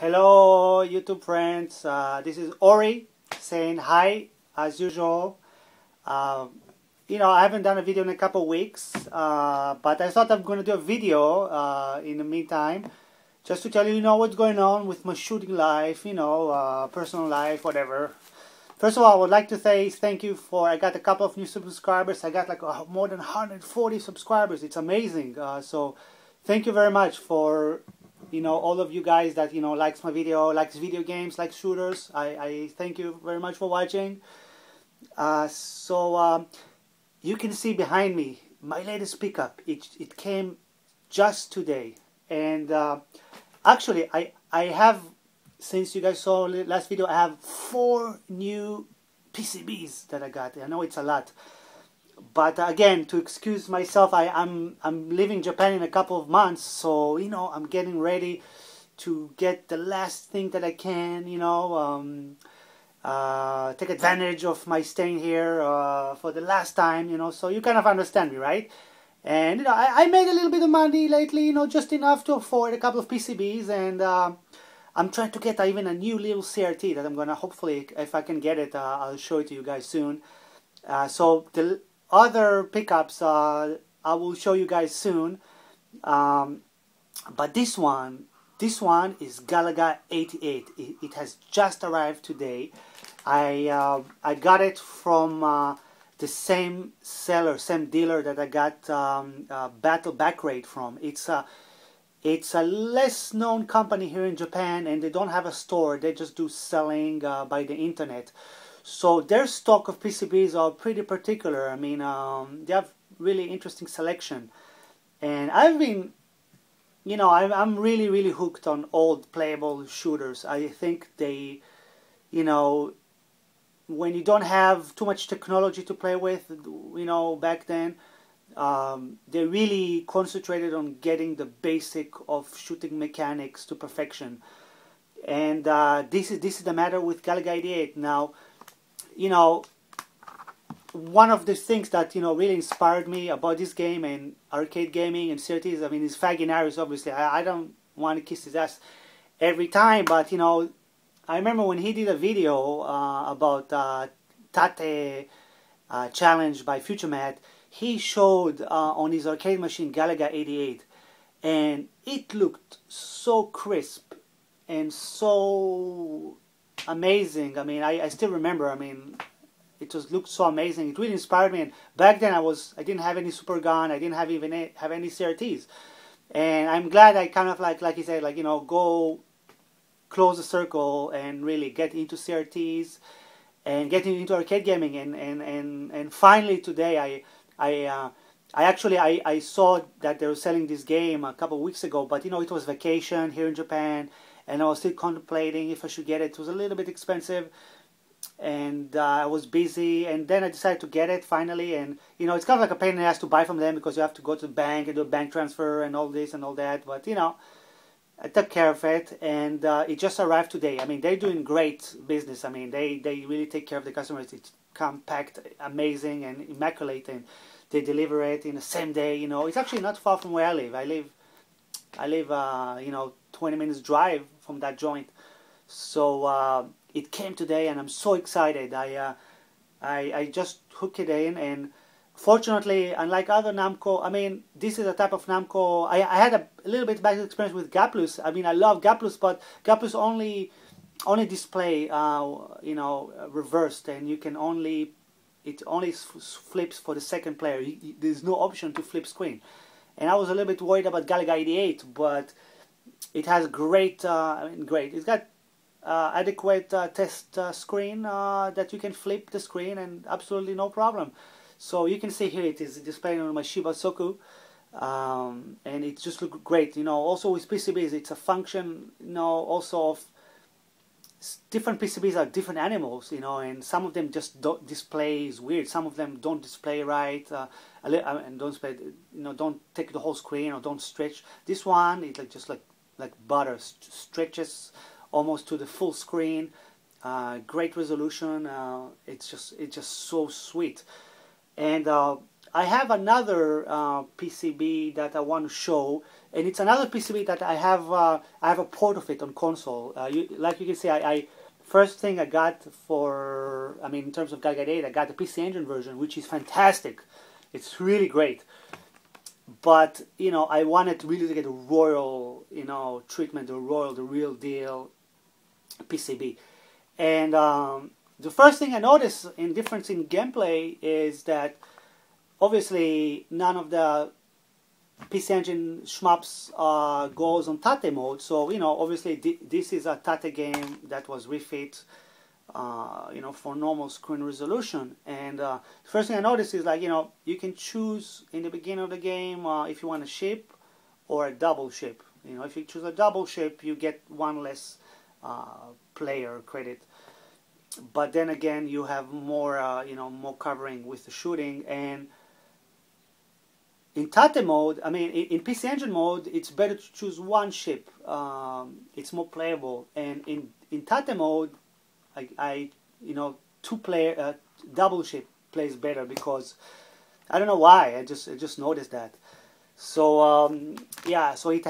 Hello YouTube friends, this is Ori saying hi as usual. I haven't done a video in a couple weeks, but I thought I'm going to do a video in the meantime just to tell you, what's going on with my shooting life, personal life, whatever. First of all, I would like to say thank you I got a couple of new subscribers. I got like more than 140 subscribers. It's amazing. So thank you very much for all of you guys that likes my video, likes video games, likes shooters. I thank you very much for watching. You can see behind me my latest pickup. It came just today, and actually I have, since you guys saw last video, I have 4 new PCBs that I got. I know it's a lot, but again, to excuse myself, I'm leaving Japan in a couple of months, so I'm getting ready to get the last thing that I can, take advantage of my staying here for the last time, so you kind of understand me, right? And I made a little bit of money lately, just enough to afford a couple of PCBs, and I'm trying to get even a new little CRT that I'm gonna, hopefully, if I can get it, I'll show it to you guys soon. So the other pickups I will show you guys soon, but this one is Galaga 88. It has just arrived today. I got it from the same seller, same dealer that I got Battle Backrate from. It's a less known company here in Japan, and they don't have a store. They just do selling by the internet. So their stock of PCBs are pretty particular. I mean, they have really interesting selection. And I've been, I'm really hooked on old playable shooters. I think they, when you don't have too much technology to play with, back then, they really concentrated on getting the basic of shooting mechanics to perfection. And this is the matter with Galaga 88. Now, one of the things that really inspired me about this game and arcade gaming and CRTs, I mean, is faginaris. Obviously, I don't want to kiss his ass every time, but I remember when he did a video about Tate challenge by FutureMat. He showed on his arcade machine Galaga 88, and it looked so crisp and so amazing. I mean, I still remember. I mean, it looked so amazing. It really inspired me. And back then, I didn't have any super gun. I didn't have any CRTs. And I'm glad I kind of like he said, go close the circle and really get into CRTs and get into arcade gaming. And finally today, I saw that they were selling this game a couple of weeks ago, but it was vacation here in Japan, and I was still contemplating if I should get it. It was a little bit expensive, and I was busy, and then I decided to get it finally. And it's kind of like a pain in the ass to buy from them because you have to go to the bank and do a bank transfer and all this and all that, but I took care of it, and it just arrived today. I mean, they're doing great business. I mean, they really take care of the customers. It's compact, amazing, and immaculate, and they deliver it in the same day. It's actually not far from where I live. I live 20 minutes drive from that joint. So it came today, and I'm so excited. I just hooked it in, and fortunately, unlike other Namco, I mean, this is a type of Namco. I had a little bit bad experience with Gaplus. I mean, I love Gaplus, but Gaplus only display reversed, and it only flips for the second player. There's no option to flip screen. And I was a little bit worried about Galaga 88, but it has great. It's got adequate test screen that you can flip the screen, and absolutely no problem. So you can see here it is displaying on my Shiba Soku, and it just looks great. Also with PCBs, it's a function, also of different PCBs are different animals, and some of them just don't display is weird. Some of them don't display right, and don't display, don't take the whole screen or don't stretch. This one is just like butter, stretches almost to the full screen. Great resolution. It's just so sweet. And I have another PCB that I want to show, and it's another PCB that I have. I have a port of it on console. Like you can see, I first thing I got for, I mean, in terms of Galaga 8, I got the PC Engine version, which is fantastic. It's really great. But you know, I wanted really to get a royal, you know, treatment, the real deal PCB. And the first thing I noticed in difference in gameplay is that obviously none of the PC Engine shmups goes on Tate mode. So you know, obviously this is a Tate game that was refit, you know, for normal screen resolution. And the first thing I noticed is, like, you know, you can choose in the beginning of the game if you want a ship or a double ship. You know, if you choose a double ship, you get one less player credit. But then again, you have more, you know, more covering with the shooting. And in Tate mode, I mean, in PC Engine mode, it's better to choose one ship. It's more playable. And in Tate mode, I you know, two-player double ship plays better, because I don't know why. I just noticed that. So yeah, so it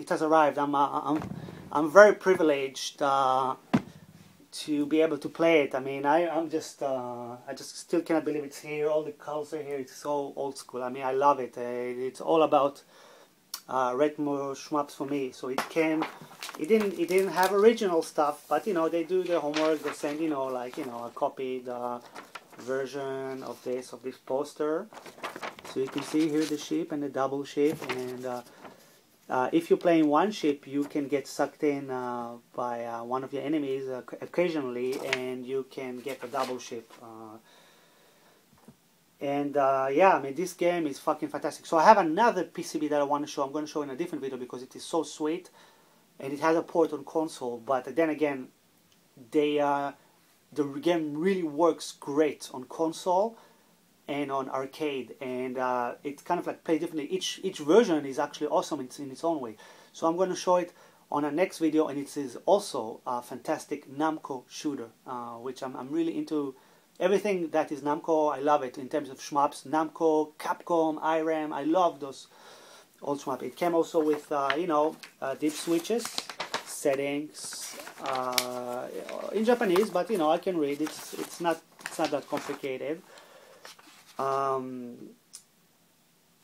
has arrived. I'm very privileged to be able to play it. I mean, I just still cannot believe it's here. All the colors are here. It's so old school. I mean, I love it. It's all about retro shmups for me. So it didn't have original stuff, but you know, they do their homework. They send, you know, like, you know, a copied version of this poster. So you can see here the ship and the double ship, and if you're playing one ship, you can get sucked in by one of your enemies occasionally, and you can get a double ship. Yeah, I mean, this game is fucking fantastic. So I have another PCB that I want to show. I'm going to show in a different video because it is so sweet, and it has a port on console. But then again, the game really works great on console and on arcade, and it's kind of like play differently. Each version is actually awesome in its own way. So I'm going to show it on our next video, and it is also a fantastic Namco shooter, which I'm really into. Everything that is Namco, I love it in terms of shmups. Namco, Capcom, IRAM, I love those old shmups. It came also with you know, deep switches, settings in Japanese, but you know, I can read. It's not that complicated. Yeah,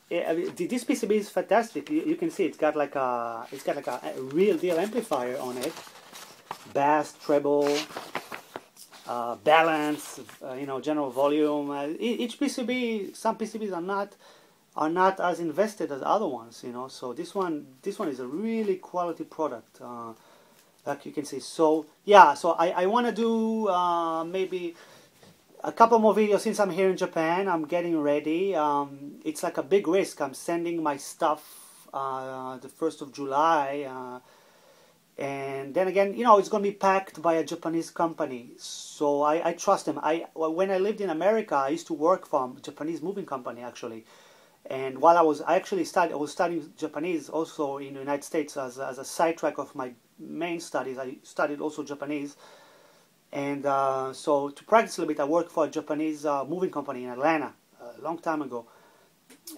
this PCB is fantastic. You can see it's got like a real deal amplifier on it, bass, treble, balance, you know, general volume. Each PCB, some PCBs are not as invested as other ones, you know. So this one is a really quality product, like you can see. So yeah, so I want to do maybe a couple more videos since I'm here in Japan. I'm getting ready. It's like a big risk. I'm sending my stuff the 1st of July. And then again, you know, it's going to be packed by a Japanese company. So I trust them. When I lived in America, I used to work for a Japanese moving company, actually. And while I was studying Japanese also in the United States as a sidetrack of my main studies. I studied also Japanese. And so to practice a little bit, I worked for a Japanese moving company in Atlanta a long time ago.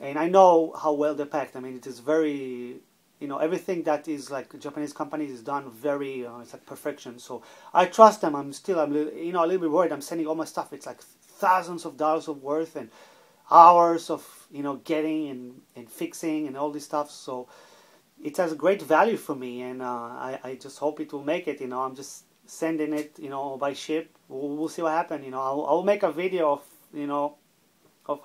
And I know how well they're packed. I mean, it is very, you know, everything that is like Japanese companies is done very, it's like perfection. So I trust them. I'm you know, a little bit worried. I'm sending all my stuff. It's like thousands of dollars of worth and hours of, you know, getting and fixing and all this stuff. So it has a great value for me, and I just hope it will make it. You know, I'm just sending it, you know, by ship. We'll see what happens. You know, I'll make a video of, you know, of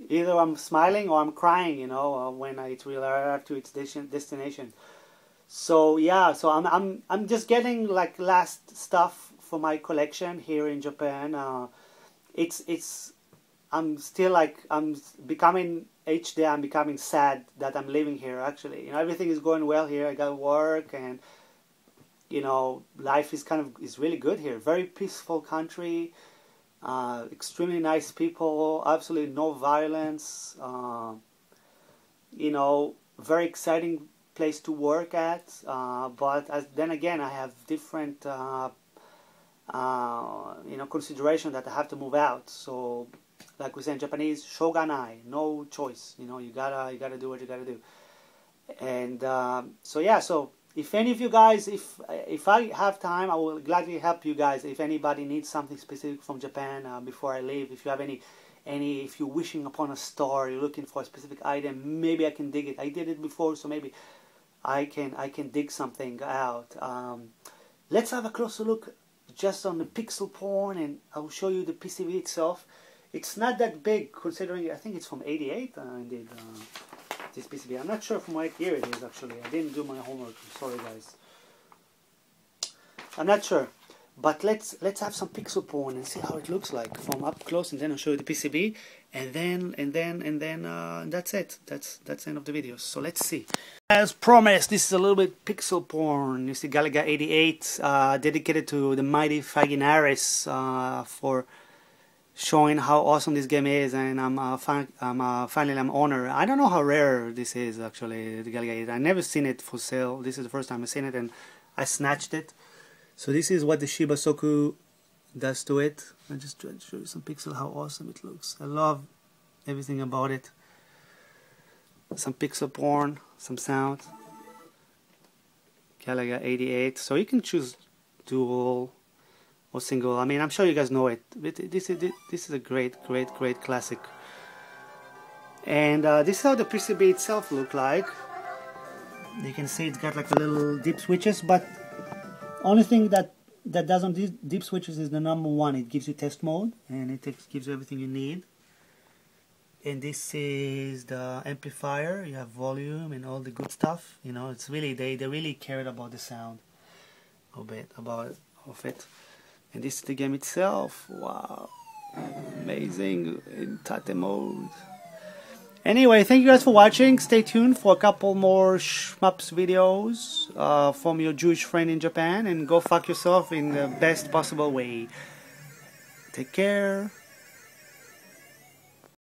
either I'm smiling or I'm crying, you know, when it will arrive to its destination. So yeah, so I'm just getting like last stuff for my collection here in Japan. I'm still like, I'm becoming each day I'm becoming sad that I'm living here. Actually, you know, everything is going well here. I got work, and you know, life is really good here. Very peaceful country. Extremely nice people, absolutely no violence, you know, very exciting place to work at, but then again, I have different, you know, consideration that I have to move out. So like we say in Japanese, shoganai, no choice. You know, you gotta do what you gotta do. And so yeah, so if any of you guys, if I have time, I will gladly help you guys. If anybody needs something specific from Japan before I leave, if you have any, if you're wishing upon a star, you're looking for a specific item, maybe I can dig it. I did it before, so maybe I can dig something out. Let's have a closer look just on the pixel porn, and I'll show you the PCB itself. It's not that big, considering I think it's from '88. Indeed, this PCB. I'm not sure from what year it is actually. I didn't do my homework. I'm sorry, guys. I'm not sure. But let's have some pixel porn and see how it looks like from up close, and then I'll show you the PCB, and then that's it. That's the end of the video. So let's see. As promised, this is a little bit pixel porn. You see Galaga 88, dedicated to the mighty Faginaris, for showing how awesome this game is, and finally I'm honored. I don't know how rare this is actually, the Galaga 88. I never seen it for sale. This is the first time I've seen it, and I snatched it. So this is what the Shiba Soku does to it. I just try to show you some pixel, how awesome it looks. I love everything about it. Some pixel porn, some sound. Galaga 88. So you can choose dual or single. I mean, I'm sure you guys know it. This is a great classic. And this is how the PCB itself look like. You can see it's got like the little dip switches, but only thing that does on these dip switches is the number one. It gives you test mode, and it gives you everything you need. And this is the amplifier. You have volume and all the good stuff. You know, it's really they really cared about the sound a bit of it. And this is the game itself. Wow, amazing in tate mode. Anyway, thank you guys for watching. Stay tuned for a couple more shmups videos from your Jewish friend in Japan, and go fuck yourself in the best possible way. Take care.